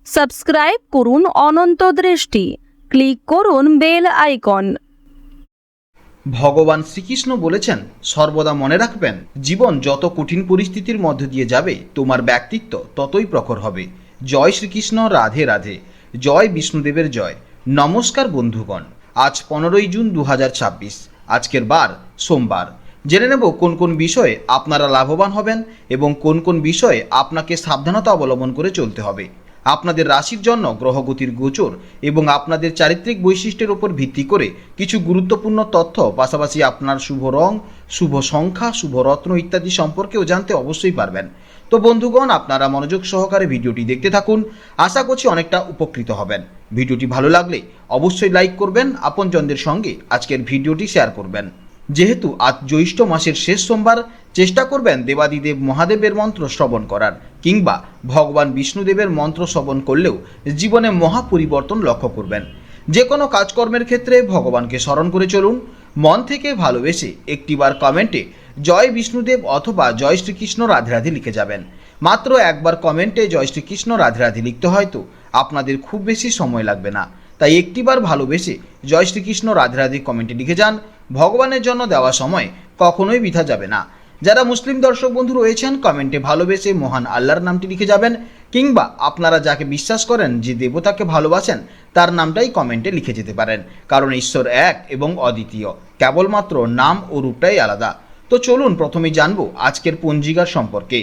Subscribe করুন অনন্ত দৃষ্টি, click করুন বেল আইকন। ভগবান শ্রীকৃষ্ণ বলেছেন, সর্বদা মনে রাখবেন, জীবন যত কঠিন পরিস্থিতির মধ্য দিয়ে যাবে তোমার ব্যক্তিত্ব ততই প্রখর হবে। জয় শ্রীকৃষ্ণ, রাধে রাধে, জয় বিষ্ণুদেবের জয়। নমস্কার বন্ধুগণ, আজ 15ই জুন 2026, আজকের বার সোমবার। জেনে নেব কোন কোন বিষয়ে আপনারা লাভবান হবেন এবং কোন কোন বিষয়ে আপনাকে সাবধানতা অবলম্বন করে চলতে হবে। আপনাদের রাশির জন্য গ্রহগতির গোচর এবং আপনাদের চারিত্রিক বৈশিষ্ট্যের উপর ভিত্তি করে কিছু গুরুত্বপূর্ণ তথ্য, পাশাপাশি আপনার শুভ রং, শুভ সংখ্যা, শুভ রত্ন ইত্যাদি সম্পর্কেও জানতে অবশ্যই পারবেন। তো বন্ধুগণ, আপনারা মনোযোগ সহকারে ভিডিওটি দেখতে থাকুন, আশা করছি অনেকটা উপকৃত হবেন। ভিডিওটি ভালো লাগলে অবশ্যই লাইক করবেন, আপনজনদের সঙ্গে আজকের ভিডিওটি শেয়ার করবেন। যেহেতু আজ জ্যৈষ্ঠ মাসের শেষ সোমবার, চেষ্টা করবেন দেবাদিদেব মহাদেবের মন্ত্র শ্রবণ করার, কিংবা ভগবান বিষ্ণুদেবের মন্ত্র শ্রবণ করলেও জীবনে মহা পরিবর্তন লক্ষ্য করবেন। যে কোনো কাজকর্মের ক্ষেত্রে ভগবানকে স্মরণ করে চলুন। মন থেকে ভালোবেসে একটিবার কমেন্টে জয় বিষ্ণুদেব অথবা জয় শ্রীকৃষ্ণ রাধে রাধে লিখে যাবেন। মাত্র একবার কমেন্টে জয় শ্রীকৃষ্ণ রাধে রাধে লিখতে হয়তো আপনাদের খুব বেশি সময় লাগবে না, তাই একটিবার ভালোবেসে জয় শ্রীকৃষ্ণ রাধে রাধে কমেন্টে লিখে যান। ভগবানের জন্য দেওয়া সময় কখনোই বৃথা যাবে না। যারা মুসলিম দর্শক বন্ধু রয়েছেন, কমেন্টে ভালোবেসে মহান আল্লাহর নামটি লিখে যাবেন, কিংবা আপনারা যাকে বিশ্বাস করেন, যে দেবতাকে ভালোবাসেন, তার নামটাই কমেন্টে লিখে যেতে পারেন, কারণ ঈশ্বর এক এবং অদ্বিতীয়, কেবলমাত্র নাম ও রূপটাই আলাদা। তো চলুন প্রথমেই জানবো আজকের পঞ্জিকার সম্পর্কে।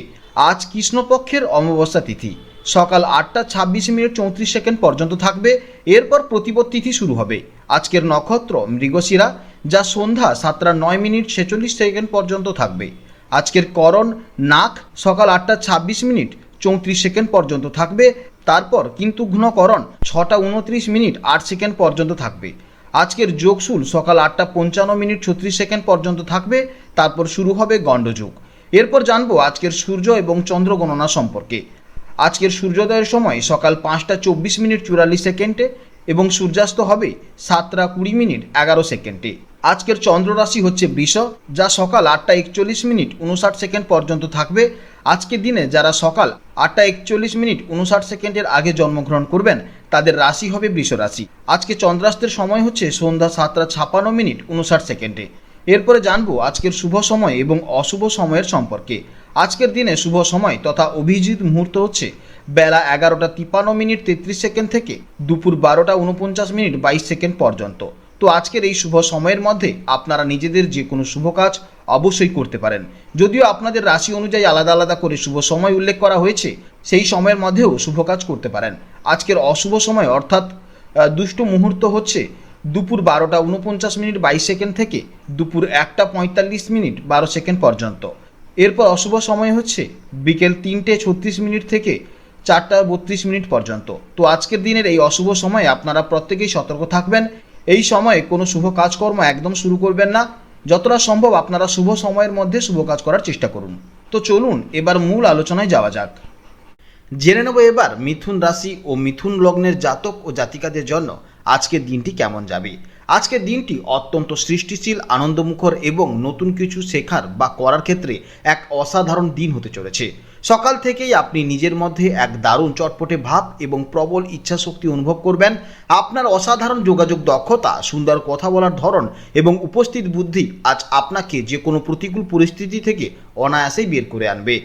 আজ কৃষ্ণপক্ষের অমাবস্যা তিথি সকাল 8টা 26 মিনিট 34 সেকেন্ড পর্যন্ত থাকবে। এরপর প্রতিপদ তিথি শুরু হবে। আজকের নক্ষত্র মৃগশিরা, যা সন্ধ্যা 7টা 9 মিনিট 46 সেকেন্ড পর্যন্ত থাকবে। আজকের করণ নাক, সকাল 8টা 26 মিনিট 34 সেকেন্ড পর্যন্ত থাকবে। তারপর কিন্তু ঘ্নকরণ 6টা 29 মিনিট 8 সেকেন্ড পর্যন্ত থাকবে। আজকের যোগশুল সকাল 8টা 55 মিনিট 36 সেকেন্ড পর্যন্ত থাকবে। তারপর শুরু হবে গণ্ডযুগ। এরপর জানবো আজকের সূর্য এবং চন্দ্র গণনা সম্পর্কে। আজকের সূর্যোদয়ের সময় সকাল 5টা 24 মিনিট 44 সেকেন্ডে এবং সূর্যাস্ত হবে 7টা 20 মিনিট 11 সেকেন্ডে। আজকের চন্দ্র রাশি হচ্ছে বৃষ, যা সকাল 8টা 41 মিনিট 59 সেকেন্ড পর্যন্ত থাকবে। আজকের দিনে যারা সকাল 8টা 41 মিনিট 59 সেকেন্ডের আগে জন্মগ্রহণ করবেন, তাদের রাশি হবে বৃষ রাশি। আজকে চন্দ্রাস্তের সময় হচ্ছে সন্ধ্যা 7টা 56 মিনিট 59 সেকেন্ডে। এরপরে জানবো আজকের শুভ সময় এবং অশুভ সময়ের সম্পর্কে। আজকের দিনে শুভ সময় তথা অভিজিৎ মুহূর্ত হচ্ছে বেলা 11টা 53 মিনিট 33 সেকেন্ড থেকে দুপুর 12টা 49 মিনিট 22 সেকেন্ড পর্যন্ত। তো আজকের এই শুভ সময়ের মধ্যে আপনারা নিজেদের যে কোনো শুভ কাজ অবশ্যই করতে পারেন। যদিও আপনাদের রাশি অনুযায়ী আলাদা আলাদা করে শুভ সময় উল্লেখ করা হয়েছে, সেই সময়ের মধ্যেও শুভ কাজ করতে পারেন। আজকের অশুভ সময় অর্থাৎ দুষ্ট মুহূর্ত হচ্ছে দুপুর 12টা 49 মিনিট 22 সেকেন্ড থেকে দুপুর 1টা 45 মিনিট 12 সেকেন্ড পর্যন্ত। এরপর অশুভ সময় হচ্ছে বিকেল 3টে 36 মিনিট থেকে 4টা 32 মিনিট পর্যন্ত। তো আজকের দিনের এই অশুভ সময়ে আপনারা প্রত্যেকেই সতর্ক থাকবেন। এই সময়ে কোনো শুভ কাজকর্ম একদম শুরু করবেন না। যতটা সম্ভব আপনারা শুভ সময়ের মধ্যে শুভ কাজ করার চেষ্টা করুন। তো চলুন এবার মূল আলোচনায় যাওয়া যাক। জেনে নেব এবার মিথুন রাশি ও মিথুন লগ্নের জাতক ও জাতিকাদের জন্য আজকের দিনটি কেমন যাবে। আজকের দিনটি অত্যন্ত সৃষ্টিশীল, আনন্দমুখর এবং নতুন কিছু শেখার বা করার ক্ষেত্রে এক অসাধারণ দিন হতে চলেছে। সকাল থেকেই আপনি নিজের মধ্যে এক দারুণ চটপটে ভাব এবং প্রবল ইচ্ছাশক্তি অনুভব করবেন। আপনার অসাধারণ যোগাযোগ দক্ষতা, সুন্দর কথা বলার ধরন এবং উপস্থিত বুদ্ধি আজ আপনাকে যে কোনো প্রতিকূল পরিস্থিতি থেকে অনায়াসেই বের করে আনবে।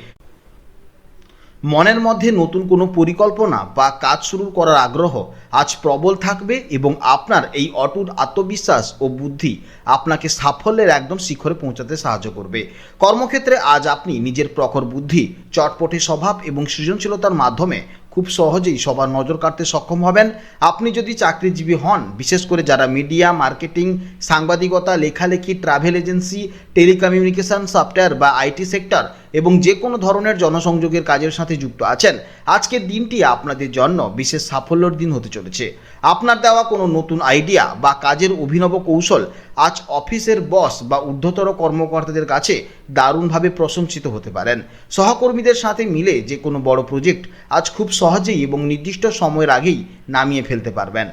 মনের মধ্যে নতুন কোনো পরিকল্পনা বা কাজ শুরু করার আগ্রহ আজ প্রবল থাকবে এবং আপনার এই অটুট আত্মবিশ্বাস ও বুদ্ধি আপনাকে সাফল্যের একদম শিখরে পৌঁছাতে সাহায্য করবে। কর্মক্ষেত্রে আজ আপনি নিজের প্রখর বুদ্ধি, চটপটে স্বভাব এবং সৃজনশীলতার মাধ্যমে খুব সহজেই সবার নজর কাটতে সক্ষম হবেন। আপনি যদি চাকরিজীবী হন, বিশেষ করে যারা মিডিয়া, মার্কেটিং, সাংবাদিকতা, লেখালেখি, ট্রাভেল এজেন্সি, টেলিকমিউনিকেশন, সফটওয়্যার বা আইটি সেক্টর এবং যে কোনো ধরনের জনসংযোগের কাজের সাথে যুক্ত আছেন, আজকের দিনটি আপনাদের জন্য বিশেষ সাফল্যের দিন হতে চলেছে। আপনার দেওয়া কোনো নতুন আইডিয়া বা কাজের অভিনব কৌশল আজ অফিসের বস বা ঊর্ধ্বতর কর্মকর্তাদের কাছে দারুণভাবে প্রশংসিত হতে পারেন। সহকর্মীদের সাথে মিলে যে কোনো বড় প্রজেক্ট আজ খুব সহজেই এবং নির্দিষ্ট সময়ের আগেই নামিয়ে ফেলতে পারবেন।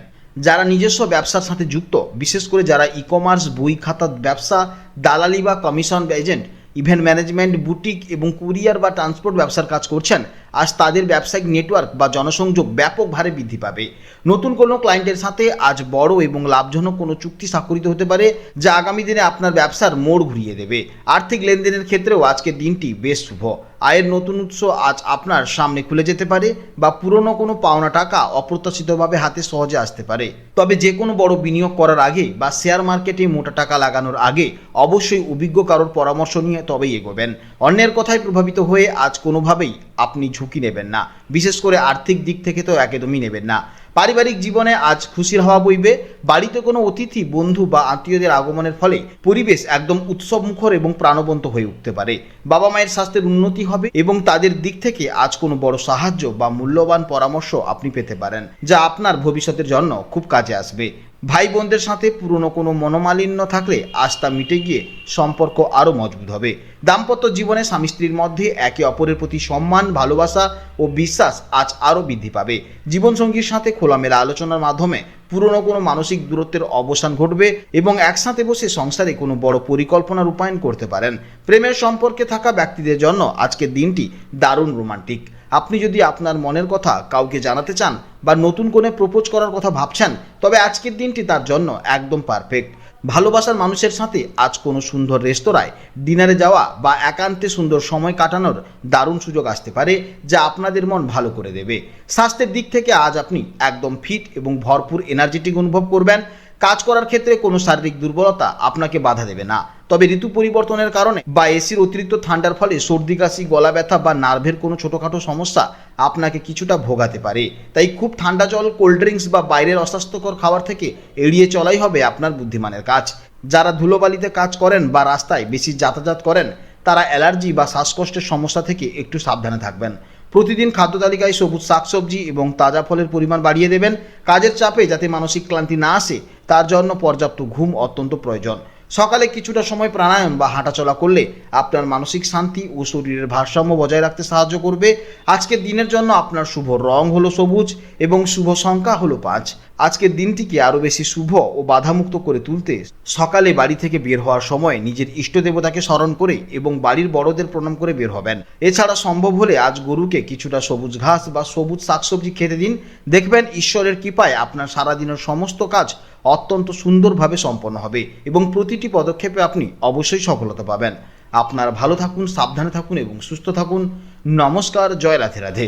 যারা নিজস্ব ব্যবসার সাথে যুক্ত, বিশেষ করে যারা ই কমার্স, বই খাতা ব্যবসা, দালালি বা commission agent, event management, boutique এবং কুরিয়ার বা ট্রান্সপোর্ট ব্যবসার কাজ করছেন, আজ তাদের ব্যবসায়িক নেটওয়ার্ক বা জনসংযোগ ব্যাপক হারে বৃদ্ধি পাবে। নতুন কোনো ক্লায়েন্টের সাথে আজ বড় এবং লাভজনক কোনো চুক্তি স্বাক্ষরিত হতে পারে, যা আগামী দিনে আপনার ব্যবসার মোড় ঘুরিয়ে দেবে। আর্থিক লেনদেনের ক্ষেত্রেও আজকের দিনটি বেশ শুভ। আয়ের নতুন উৎস আজ আপনার সামনে খুলে যেতে পারে, বা পুরনো কোনো পাওনা টাকা অপ্রত্যাশিতভাবে হাতে সহজে আসতে পারে। তবে যে কোনো বড় বিনিয়োগ করার আগে বা শেয়ার মার্কেটে মোটা টাকা লাগানোর আগে অবশ্যই অভিজ্ঞ কারোর পরামর্শ নিয়ে তবেই এগোবেন। অন্যের কথায় প্রভাবিত হয়ে আজ কোনোভাবেই আপনি ঝুঁকি নেবেন না, বিশেষ করে আর্থিক দিক থেকে তো একদমই নেবেন না। পারিবারিক জীবনে আজ খুশির হাওয়া বইবে। বাড়িতে কোনো অতিথি, বন্ধু বা আত্মীয়দের আগমনের ফলে পরিবেশ একদম উৎসবমুখর এবং প্রাণবন্ত হয়ে উঠতে পারে। বাবা মায়ের স্বাস্থ্যের উন্নতি হবে এবং তাদের দিক থেকে আজ কোনো বড় সাহায্য বা মূল্যবান পরামর্শ আপনি পেতে পারেন, যা আপনার ভবিষ্যতের জন্য খুব কাজে আসবে। ভাই বোনদের সাথে পুরনো কোনো মনোমালিন্য থাকলে আজ তা মিটে গিয়ে সম্পর্ক আরও মজবুত হবে। দাম্পত্য জীবনে স্বামী স্ত্রীর মধ্যে একে অপরের প্রতি সম্মান, ভালোবাসা ও বিশ্বাস আজ আরও বৃদ্ধি পাবে। জীবনসঙ্গীর সাথে খোলামেলা আলোচনার মাধ্যমে পুরনো কোনো মানসিক দূরত্বের অবসান ঘটবে এবং একসাথে বসে সংসারে কোনো বড় পরিকল্পনা রূপায়ণ করতে পারেন। প্রেমের সম্পর্কে থাকা ব্যক্তিদের জন্য আজকের দিনটি দারুণ রোমান্টিক। আপনি যদি আপনার মনের কথা কাউকে জানাতে চান বা নতুন করে প্রপোজ করার কথা ভাবছেন, তবে আজকের দিনটি তার জন্য একদম পারফেক্ট। ভালোবাসার মানুষের সাথে আজ কোনো সুন্দর রেস্তোরাঁয় ডিনারে যাওয়া বা একান্তে সুন্দর সময় কাটানোর দারুণ সুযোগ আসতে পারে, যা আপনাদের মন ভালো করে দেবে। স্বাস্থ্যের দিক থেকে আজ আপনি একদম ফিট এবং ভরপুর এনার্জেটিক অনুভব করবেন। কাজ করার ক্ষেত্রে কোনো শারীরিক দুর্বলতা আপনাকে বাধা দেবে না। তবে ঋতু পরিবর্তনের কারণে বা এসির অতিরিক্ত ঠান্ডার ফলে সর্দি কাশি, গলা ব্যথা বা নার্ভের কোনো ছোটোখাটো সমস্যা আপনাকে কিছুটা ভোগাতে পারে। তাই খুব ঠান্ডা জল, কোল্ড ড্রিঙ্কস বা বাইরের অস্বাস্থ্যকর খাবার থেকে এড়িয়ে চলাই হবে আপনার বুদ্ধিমানের কাজ। যারা ধুলোবালিতে কাজ করেন বা রাস্তায় বেশি যাতায়াত করেন, তারা অ্যালার্জি বা শ্বাসকষ্টের সমস্যা থেকে একটু সাবধানে থাকবেন। প্রতিদিন খাদ্য তালিকায় সবুজ শাকসবজি এবং তাজা ফলের পরিমাণ বাড়িয়ে দেবেন। কাজের চাপে যাতে মানসিক ক্লান্তি না আসে, তার জন্য পর্যাপ্ত ঘুম অত্যন্ত প্রয়োজন। সকালে কিছুটা সময় প্রাণায়াম বা হাঁটাচলা করলে আপনার মানসিক শান্তি ও শরীরের ভারসাম্য বজায় রাখতে সাহায্য করবে। আজকের দিনের জন্য আপনার শুভ রং হলো সবুজ এবং শুভ সংখ্যা হলো 5। আজকের দিনটিকে আরও বেশি শুভ ও বাধামুক্ত করে তুলতে সকালে বাড়ি থেকে বের হওয়ার সময় নিজের ইষ্ট দেবতাকে স্মরণ করে এবং বাড়ির বড়দের প্রণাম করে বের হবেন। এছাড়া সম্ভব হলে আজ গরুকে কিছুটা সবুজ ঘাস বা সবুজ শাকসবজি খেতে দিন। দেখবেন ঈশ্বরের কৃপায় আপনার সারাদিনের সমস্ত কাজ অত্যন্ত সুন্দরভাবে সম্পন্ন হবে এবং প্রতিটি পদক্ষেপে আপনি অবশ্যই সফলতা পাবেন। আপনারা ভালো থাকুন, সাবধানে থাকুন এবং সুস্থ থাকুন। নমস্কার। জয় রাধে রাধে।